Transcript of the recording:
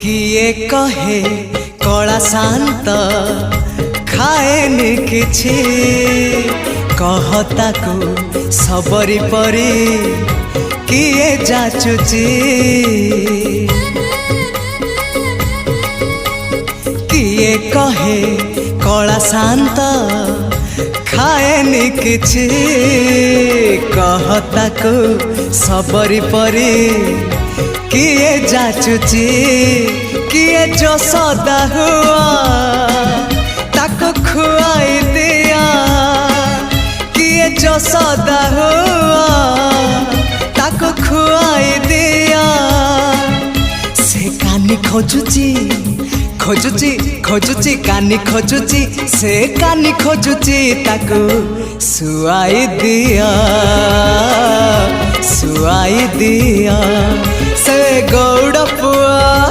किए कहे कला शांत खाएनि किछि कहता को सबरी परी किए जाचुची किए कहे कला शांत खाएनि किछि कहता को सबरी परी किए जाचुची किए जो सदा हुआ ताको खुआई दिया किए जो सदा हुआ ताको खुआई दिया से कानी खोजुची खोजुची खोजुची कानी खोजुची से कानी खोजुची ताको सुआई दिया से गौड़ पुआ।